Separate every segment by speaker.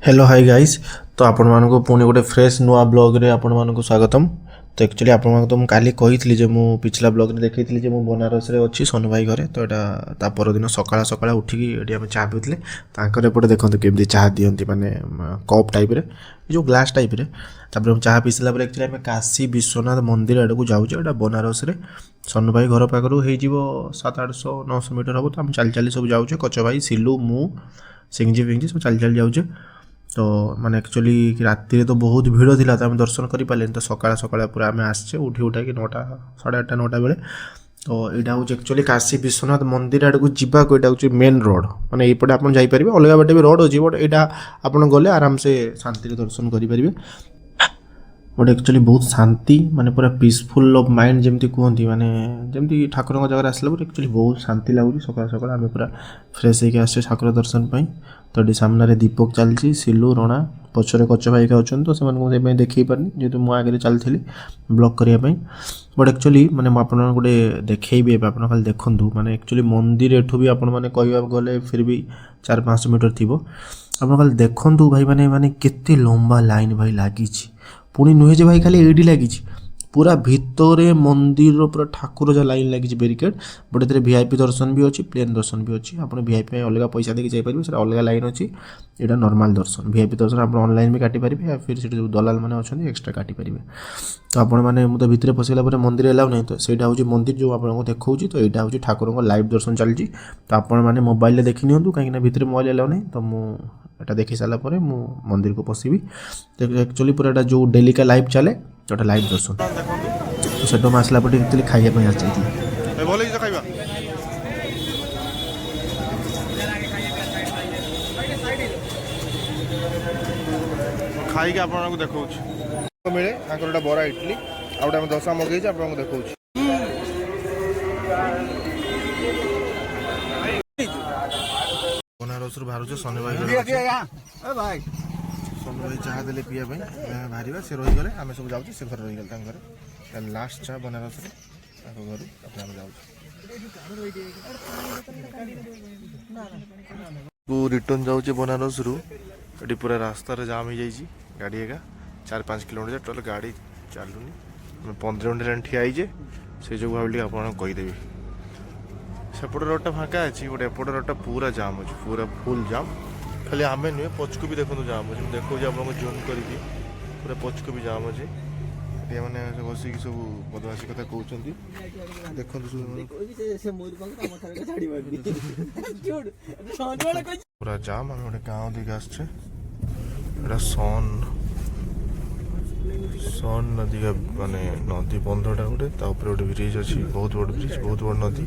Speaker 1: Hello hi guys. तो आपण मानको पुणी गोटे फ्रेश नुआ ब्लॉग रे आपण मानको स्वागतम। तो एक्चुअली आपण मानको तो काली कही जे मु पिछला ब्लॉग रे देखैଥିଲି जे मु बनारस रे अछि सोनू भाई घरे। तो एटा ता पर दिन सकाळ सकाळ उठिकी एटी हम चाह पिउतले तांकर एपटे देखंतु केमदी चाह दियंती माने कप टाइप रे जो ग्लास टाइप रे। तापर हम चाह पिसला पर एक्चुअली हम काशी विश्वनाथ मंदिर आडू जाउछे। एटा बनारस रे सोनू भाई घर पाखरु हे जीवो 700 900 मीटर हबो। तो हम चल चली सब जाउछे कच भाई सिलू मु सिंगजी फिंगजी सब चल चल जाउछे। तो माने एक्चुअली राति तो बहुत भिड़ थी तो आम दर्शन कर पारे। तो सकाळ सकाळ पूरा आम आसचे उठी उठा कि 9टा 8:30 9टा बेले। तो यहाँ हूँ एक्चुअली काशी विश्वनाथ मंदिर आड़ को जावाक यहाँ हूँ मेन रोड माने ये आप जापर अलग बाटे भी रोड अच्छी बट यहाँ आप गले आराम से शांति दर्शन करेंगे। बट एक्चुअली बहुत शांति माने पूरा पीसफुल ऑफ माइंड जमती कहती माने जमती ठाकुर जगह आसला एक्चुअली बहुत शांति लगुच। सकाल सकाल आम पूरा फ्रेश होकर आसे ठाकुर दर्शन पाई। तो ये सामने दीपक चलती सिलू रणा पछरे कच भाई का अच्छा। तो से देखी पारनी जेहतु मु आगे चलती ब्लॉग करने। बट एक्चुअली माने मुझे गोटे देखी आप खाली देखूँ माने एक्चुअली मंदिर एठू भी आपण मैंने कह गले फिर भी 400-500 मीटर थी। आप खाली देखूँ भाई माने केते लंबा लाइन भाई लगी पुणी नुहे जे भाई खाली एडी लगी पूरा भितर मंदिर पूरा ठाकुर जहाँ लाइन लगी बैरिकेड। बट ए वीआईपी दर्शन भी अच्छी प्लेन दर्शन भी अच्छी। आप वीआईपी अलग पैसा देके जापर से अलग लाइन अच्छी। यहाँ नॉर्मल दर्शन वीआईपी दर्शन आप ऑनलाइन भी काटी पारे या फिर जो दलाल मैंने अच्छा एक्सट्रा काटी पारे। तो आपण मैंने मुझे भितर पशिगला मंदिर एलाउ नहीं। तो सहीटा हूँ मंदिर जो आपको देखा। तो यहाँ हूँ ठाकुर लाइव दर्शन चलती। तो आपण मैंने मोबाइल देखी नियंतु कहीं भितर मोबाइल एलाउ नहीं। तो मुझे देखी सारापर मु मंदिर को पशिबी। तो एक्चुअली पूरा एटा जो डेली का लाइव चले तो लाइव दर्शन। तो सेटो मैं आसला पटे एक्चुअली खाइबा आस
Speaker 2: खाई आपको देखा मिले आंकर बरा इडली आम दशा मगेज आपको देखा बनारस बाहर सोनू भाई सोनू भाई चाह देले पीया बाहर से रहीगले आम सब जाऊँ से घर रहीगले घर लास्ट चाह बनारस घर जाऊँ रिटर्न जाऊँ बनारस रु ये पूरा रास्ता जाम हो जाए गाड़ी एका 4-5 किलोमीटर टोटल गाड़ी चलुनी 15 मिनट ठिया से जो भाविली आप कहीदेवी सेपट रोडटा फाँका अच्छी बट एपट रोडटा पूरा जाम अच्छे पूरा फुल जाम। खाली आम नुहे पचकू भी देखो जाम अच्छे देखो आपको जूम करके पूरा पचकू भी जाम अच्छे। ये मैंने बसिक सब बदमाशी कथा कहते देखो पूरा जाम आम गोटे गाँव दिखे आसचे सन नदी का माने नदी बंधटा गोटे गोटे ब्रिज अच्छी बहुत बड़ ब्रिज बहुत बड़ नदी।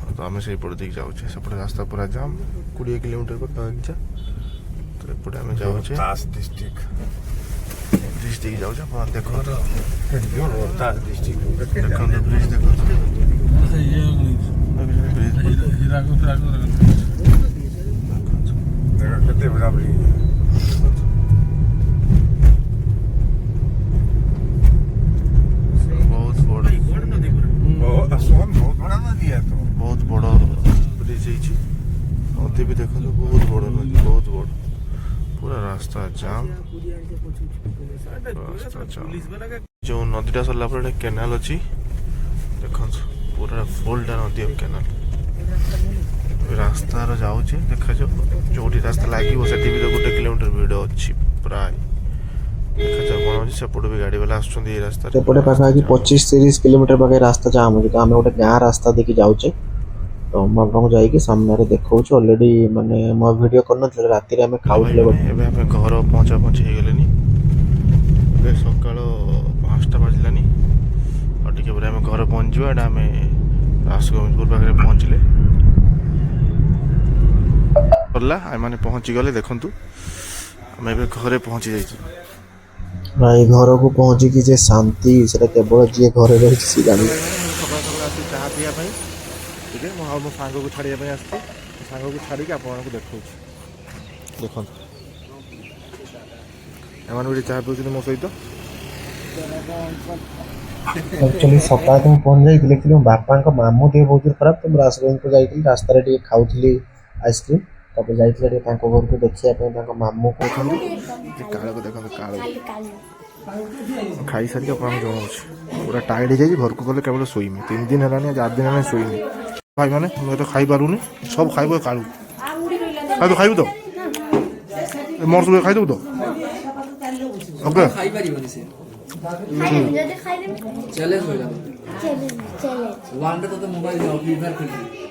Speaker 2: तो आम से पट दिख जाऊे सेपटे रास्ता पूरा जाम 20 किलोमीटर पाखा। तो एपटे आम जाऊे डिस्ट्रिक्ट ब्रिज दिख जाऊे आप देखो ब्रिज बहुत बड़ ब्रिज नदी भी देखो बहुत बड़ नदी बहुत बड़ पूरा रास्ता जाम जो नदीटा सरला केनाल अच्छी देखो पूरा फुलटा नदी केनाल रास्तार जाऊँचे देखा जो रास्ता लगे से भी तो 1 किलोमीटर भिड़ अच्छी प्राय सेपट भी गाड़ी वाला रास्ता
Speaker 1: सेपटे पाखापाखि 25-30 किलोमीटर पाखे रास्ता जाम हो। तो आम गोटे गाँ रास्ता देखी जाऊे। तो मुझे जाइए सामने देखा अलरेडी माने मो वीडियो कर राति आम खाऊले
Speaker 2: घर पहुँचा पहुँची हो गले सका 5टा बाजलानी और टे आम घर पहुँचा आम रासगोविंदपुर पाखे पहुँचले सरला आम मैंने पहुँची गले देखु आम घरे पहुँची जाइए
Speaker 1: भाई घर को पहुँचिकी जे शांति से केवल जी घर रही जानी
Speaker 2: सकाल सकाल आसी चाह पीवा ठीक है मो सांग को छाड़िया आसती सांग को छाड़ी आपको देखा देखो एम चाह पीछे मो सहित
Speaker 1: एक्चुअली सकाल तो पहुँच जाइए लेकिन मो बापा मामू देह बहुत खराब। तो रासगोविंदपुर जाइए रास्तार खाऊली आइसक्रीम। ତାପରେ ଯାଇଥିଲେ ଟିକେ ତାଙ୍କ ଘରକୁ ଦେଖିବା ପାଇଁ ତାଙ୍କ ମାମୁଁକୁ। ଦେଖନ୍ତୁ ଏ କାଳକୁ ଦେଖନ୍ତୁ, କାଳ ଖାଇସାରିକି ଆପଣଙ୍କୁ ଜଣାଉଛି ପୁରା ଟାୟାର୍ଡ଼ ହେଇଯାଇଛି। ଘରକୁ ଗଲେ କେବଳ ଶୋଇମି, 3 ଦିନ ହେଲାଣି, ଆଜି 8 ଦିନ ହେଲାଣି ଶୋଇମି। ଭାଇମାନେ ମୁଁ ତ ଖାଇପାରୁନି, ସବୁ ଖାଇବ କାଳୁ। ଖାଇବୁ ଖାଇବୁ ତ ମୋର ସବୁ ଖାଇଦେବୁ ତ? ଓକେ
Speaker 3: ଖାଇପାରିବନି ସେ ଚ୍ୟାଲେଞ୍ଜ ହୋଇଗଲା। ୱାନ୍ ଡେ ତୋତେ ମୋବାଇଲ ଫ୍ରି ଫାୟାର ଖେଳିବି।